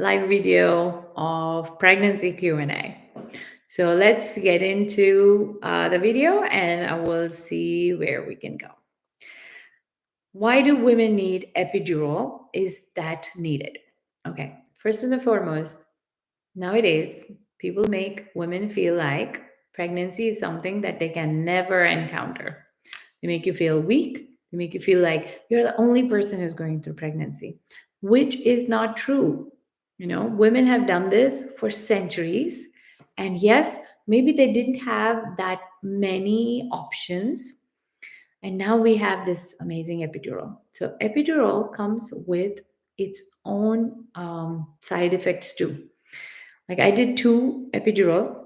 live video of pregnancy Q&A. So let's get into the video and I will see where we can go. Why do women need epidural? Is that needed? Okay, first and foremost, nowadays people make women feel like pregnancy is something that they can never encounter. They make you feel weak. They make you feel like you're the only person who's going through pregnancy, which is not true. Women have done this for centuries. And yes, maybe they didn't have that many options. And now we have this amazing epidural. So, epidural comes with its own side effects too. Like I did two epidural,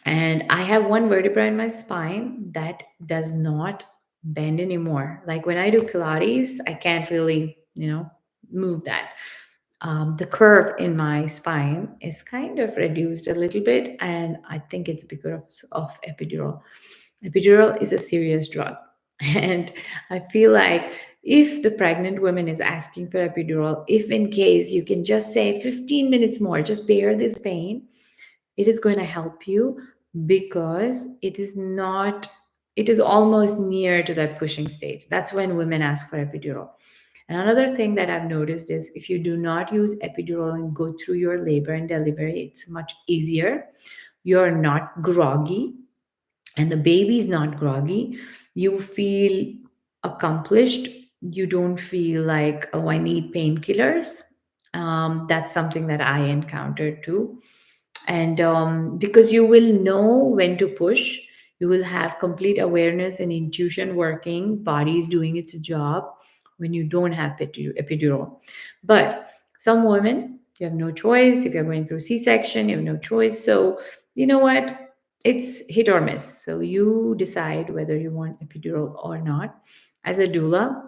and I have one vertebra in my spine that does not bend anymore. Like when I do Pilates, I can't really, move that. The curve in my spine is kind of reduced a little bit, and I think it's because of epidural. Epidural is a serious drug, and I feel like if the pregnant woman is asking for epidural, if in case you can just say 15 minutes more, just bear this pain, it is going to help you because it is almost near to that pushing stage. That's when women ask for epidural. And another thing that I've noticed is if you do not use epidural and go through your labor and delivery, it's much easier. You're not groggy, and the baby is not groggy. You feel accomplished. You don't feel like, oh, I need painkillers. That's something that I encountered too. And because you will know when to push, you will have complete awareness and intuition working, body is doing its job when you don't have epidural. But some women, you have no choice. If you're going through C-section, you have no choice. So you know what, it's hit or miss. So you decide whether you want epidural or not. As a doula,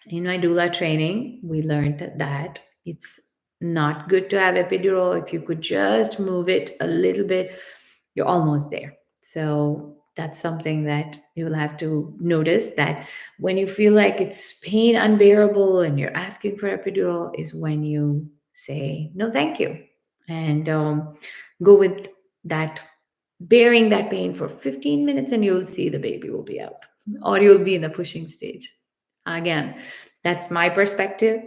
in my doula training, we learned that it's not good to have epidural. If you could just move it a little bit, you're almost there. So that's something that you'll have to notice, that when you feel like it's pain unbearable and you're asking for epidural is when you say no thank you, and go with that, bearing that pain for 15 minutes, and you'll see the baby will be out, or you'll be in the pushing stage. Again, that's my perspective.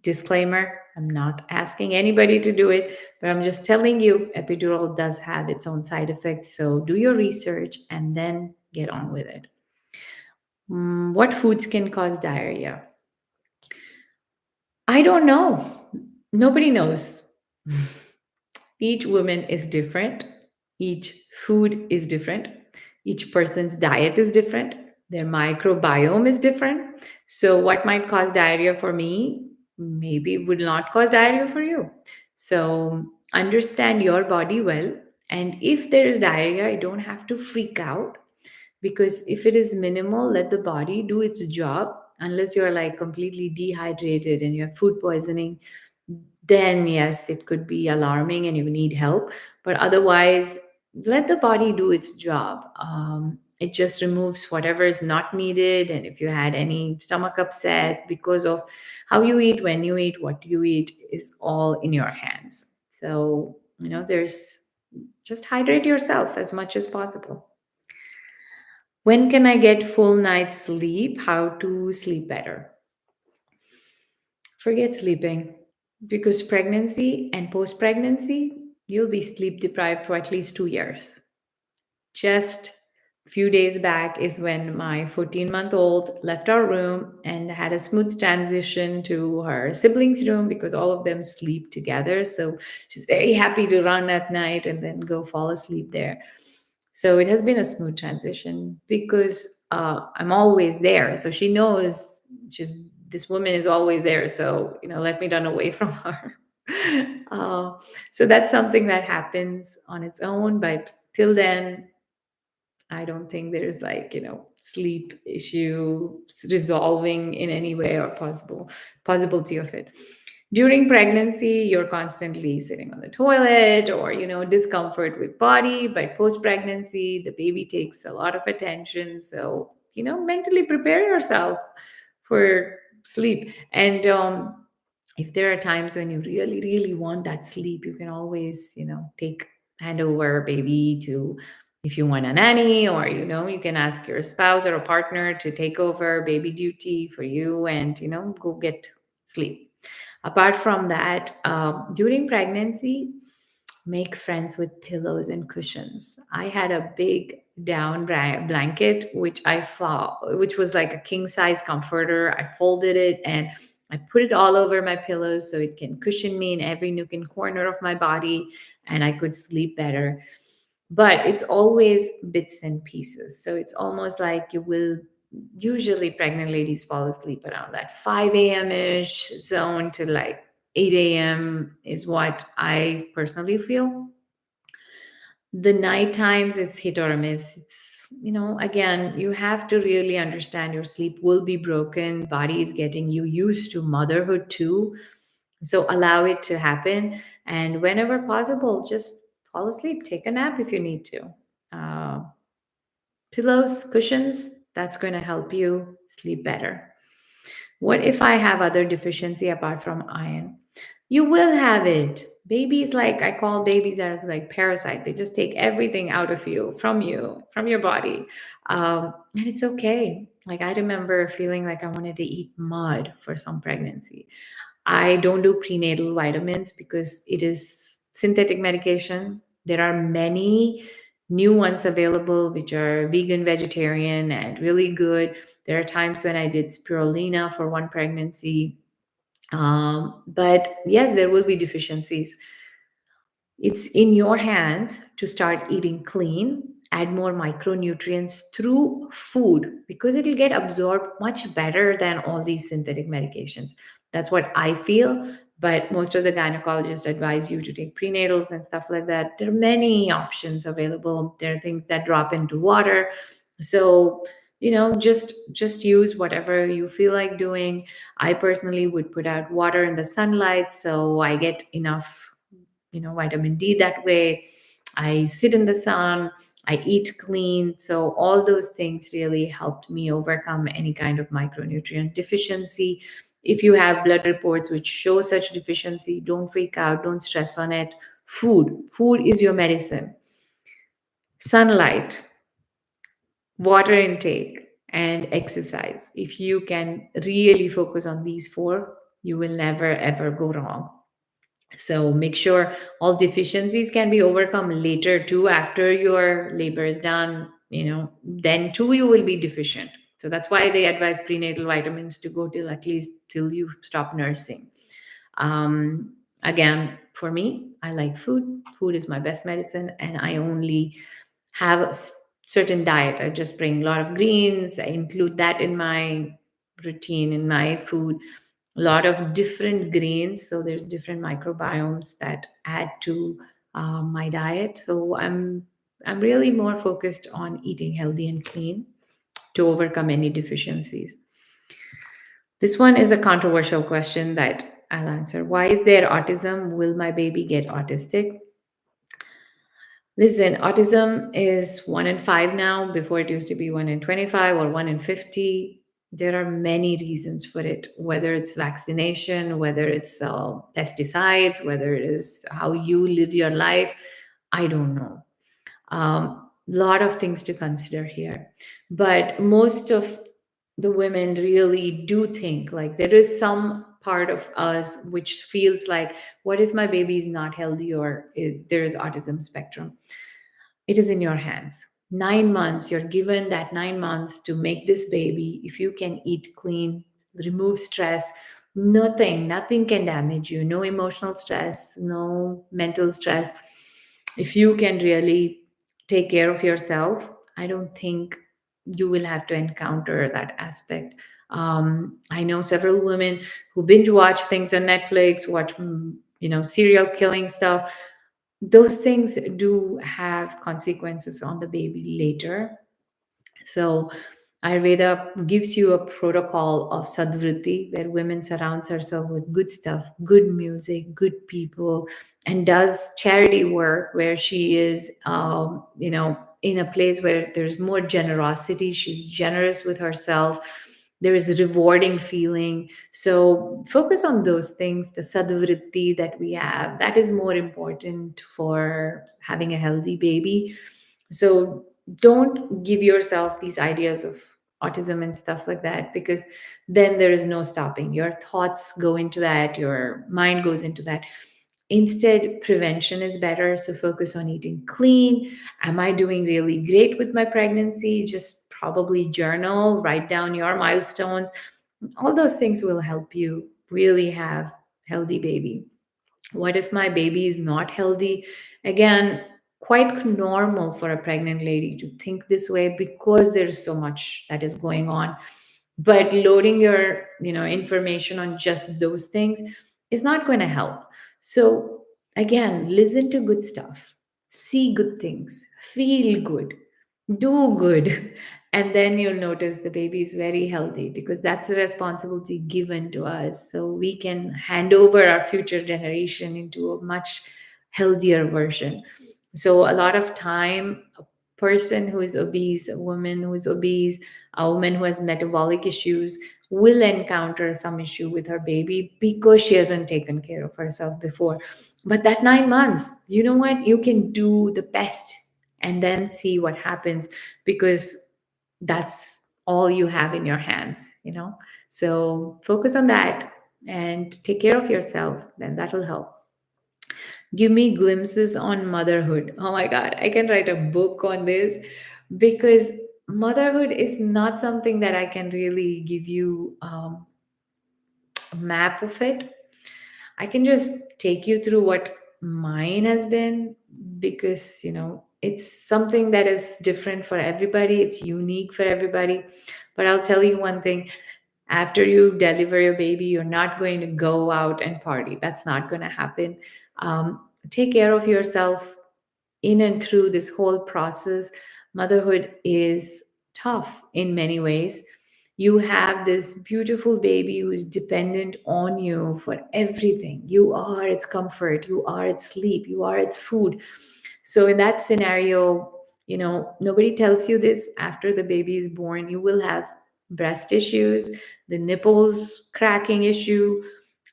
Disclaimer, I'm not asking anybody to do it, but I'm just telling you epidural does have its own side effects. So do your research and then get on with it. What foods can cause diarrhea? I don't know. Nobody knows. Each woman is different. Each food is different. Each person's diet is different. Their microbiome is different. So, what might cause diarrhea for me maybe would not cause diarrhea for you. So, understand your body well. And if there is diarrhea, you don't have to freak out, because if it is minimal, let the body do its job. Unless you're like completely dehydrated and you have food poisoning, then yes, it could be alarming and you need help. But otherwise, let the body do its job. It just removes whatever is not needed. And if you had any stomach upset because of how you eat, when you eat, what you eat, is all in your hands. So, there's, just hydrate yourself as much as possible. When can I get full night's sleep? How to sleep better? Forget sleeping, because pregnancy and post pregnancy, you'll be sleep deprived for at least 2 years. Just few days back is when my 14-month-old left our room and had a smooth transition to her siblings' room, because all of them sleep together. So she's very happy to run at night and then go fall asleep there. So it has been a smooth transition because I'm always there. So she knows this woman is always there. So, let me run away from her. uh, so that's something that happens on its own. But till then, I don't think there's like, sleep issue resolving in any way, or possibility of it. During pregnancy, you're constantly sitting on the toilet, or, discomfort with body. But post pregnancy, the baby takes a lot of attention. So, mentally prepare yourself for sleep. And If there are times when you really, really want that sleep, you can always, take hand over baby to, if you want a nanny, or you can ask your spouse or a partner to take over baby duty for you, and go get sleep. Apart from that, during pregnancy, make friends with pillows and cushions. I had a big down blanket, which was like a king size comforter. I folded it and I put it all over my pillows so it can cushion me in every nook and corner of my body, and I could sleep better. But it's always bits and pieces. So it's almost like you will, usually pregnant ladies fall asleep around that 5 a.m. ish zone to like 8 a.m. is what I personally feel. The night times, it's hit or miss. It's, again, you have to really understand your sleep will be broken. Body is getting you used to motherhood too. So allow it to happen. And whenever possible, just fall asleep, take a nap if you need to. Uh, Pillows, cushions, that's going to help you sleep better. What if I have other deficiency apart from iron? You will have it. Babies, like I call babies as like parasite. They just take everything out of you, from your body, and it's okay. Like I remember feeling like I wanted to eat mud for some pregnancy. I don't do prenatal vitamins because it is synthetic medication. There are many new ones available which are vegan, vegetarian, and really good. There are times when I did spirulina for one pregnancy. But yes, there will be deficiencies. It's in your hands to start eating clean, add more micronutrients through food because it'll get absorbed much better than all these synthetic medications. That's what I feel. But most of the gynecologists advise you to take prenatals and stuff like that. There are many options available. There are things that drop into water. So, just use whatever you feel like doing. I personally would put out water in the sunlight so I get enough vitamin D that way. I sit in the sun, I eat clean. So all those things really helped me overcome any kind of micronutrient deficiency. If you have blood reports which show such deficiency, don't freak out, don't stress on it. Food is your medicine. Sunlight, water intake, and exercise. If you can really focus on these four, you will never ever go wrong. So make sure all deficiencies can be overcome later too, after your labor is done, then too you will be deficient. So that's why they advise prenatal vitamins to go till at least till you stop nursing. Again, for me, I like food. Food is my best medicine, and I only have a certain diet. I just bring a lot of greens. I include that in my routine, in my food. A lot of different grains, so there's different microbiomes that add to my diet. So I'm really more focused on eating healthy and clean to overcome any deficiencies. This one is a controversial question that I'll answer. Why is there autism? Will my baby get autistic? Listen, autism is 1 in 5 now. Before it used to be 1 in 25 or 1 in 50. There are many reasons for it, whether it's vaccination, whether it's pesticides, whether it is how you live your life. I don't know. Lot of things to consider here. But most of the women really do think like there is some part of us which feels like, what if my baby is not healthy, or there is autism spectrum? It is in your hands. 9 months, you're given that 9 months to make this baby. If you can eat clean, remove stress, nothing can damage you. No emotional stress, no mental stress. If you can really take care of yourself, I don't think you will have to encounter that aspect. I know several women who binge watch things on Netflix, watch serial killing stuff. Those things do have consequences on the baby later. So Ayurveda gives you a protocol of sadvritti where women surrounds herself with good stuff, good music, good people, and does charity work where she is, in a place where there's more generosity. She's generous with herself. there is a rewarding feeling. So focus on those things, the sadvritti that we have, that is more important for having a healthy baby. So don't give yourself these ideas of autism and stuff like that, because then there is no stopping. Your thoughts go into that, your mind goes into that. Instead, prevention is better. So focus on eating clean. Am I doing really great with my pregnancy? Just probably journal, write down your milestones. All those things will help you really have healthy baby. What if my baby is not healthy? Again, quite normal for a pregnant lady to think this way because there's so much that is going on. But loading your, information on just those things is not going to help. So again, listen to good stuff, see good things, feel good, do good, and then you'll notice the baby is very healthy, because that's a responsibility given to us, so we can hand over our future generation into a much healthier version. So a lot of time, a person who is obese, a woman who is obese, a woman who has metabolic issues will encounter some issue with her baby because she hasn't taken care of herself before. But that 9 months, you know what, you can do the best and then see what happens, because that's all you have in your hands. So focus on that and take care of yourself, then that'll help. Give me glimpses on motherhood. Oh my god, I can write a book on this, because motherhood is not something that I can really give you a map of it. I can just take you through what mine has been, because, it's something that is different for everybody, it's unique for everybody. But I'll tell you one thing: after you deliver your baby, you're not going to go out and party. That's not going to happen. Take care of yourself in and through this whole process. Motherhood is tough in many ways. You have this beautiful baby who is dependent on you for everything. You are its comfort, you are its sleep, you are its food. So in that scenario, nobody tells you this: after the baby is born, you will have breast issues, the nipples cracking issue.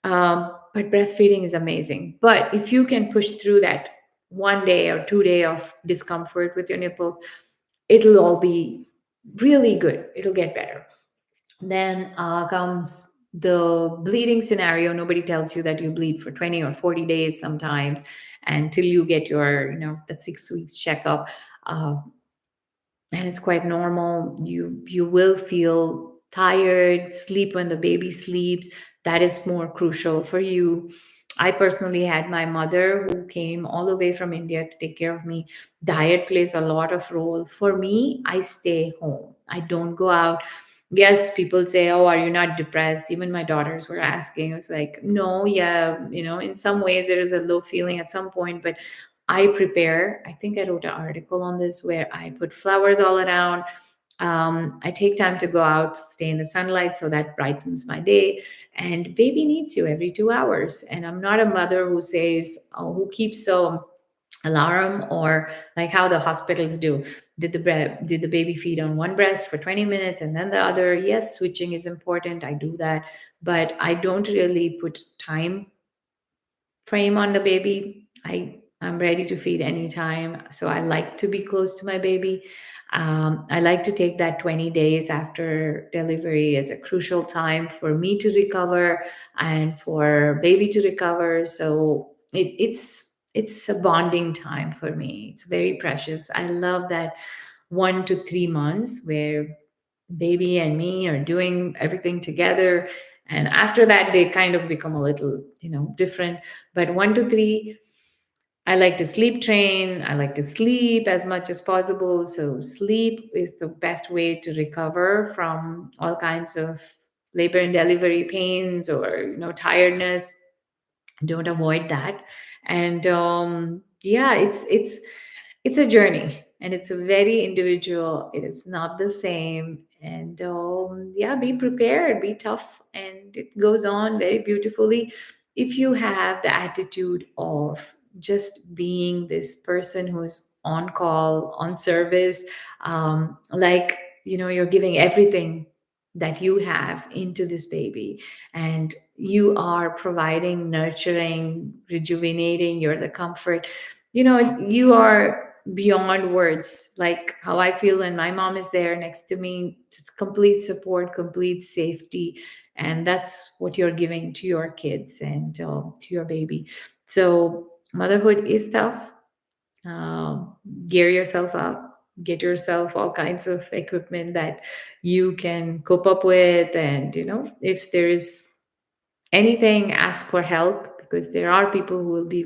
But breastfeeding is amazing. But if you can push through that 1 day or 2 day of discomfort with your nipples, it'll all be really good. It'll get better. Then comes the bleeding scenario. Nobody tells you that you bleed for 20 or 40 days sometimes, until you get your, that 6 weeks checkup. Uh, and it's quite normal. You will feel tired, sleep when the baby sleeps. That is more crucial for you. I personally had my mother who came all the way from India to take care of me. Diet plays a lot of role for me. I stay home, I don't go out. Yes, people say, oh, are you not depressed? Even my daughters were asking. I was like, no, yeah, in some ways there is a low feeling at some point, but I prepare. I think I wrote an article on this where I put flowers all around. I take time to go out, stay in the sunlight, so that brightens my day. And baby needs you every 2 hours. And I'm not a mother who says, oh, who keeps alarm, or like how the hospitals do. Did the baby feed on one breast for 20 minutes and then the other? Yes, switching is important. I do that, but I don't really put time frame on the baby. I'm ready to feed anytime. So I like to be close to my baby. I like to take that 20 days after delivery as a crucial time for me to recover and for baby to recover. So it's a bonding time for me. It's very precious. I love that 1 to 3 months where baby and me are doing everything together, and after that they kind of become a little different. But 1 to 3, I like to sleep train. I like to sleep as much as possible. So sleep is the best way to recover from all kinds of labor and delivery pains or tiredness. Don't avoid that. And yeah, it's a journey, and it's a very individual. It is not the same. And yeah, be prepared, be tough, and it goes on very beautifully if you have the attitude of just being this person who's on call, on service, like you're giving everything that you have into this baby, and you are providing, nurturing, rejuvenating, you're the comfort. You are beyond words. Like how I feel when my mom is there next to me, it's complete support, complete safety. And that's what you're giving to your kids and to your baby. So motherhood is tough. um, Gear yourself up, get yourself all kinds of equipment that you can cope up with. And if there is anything, ask for help, because there are people who will be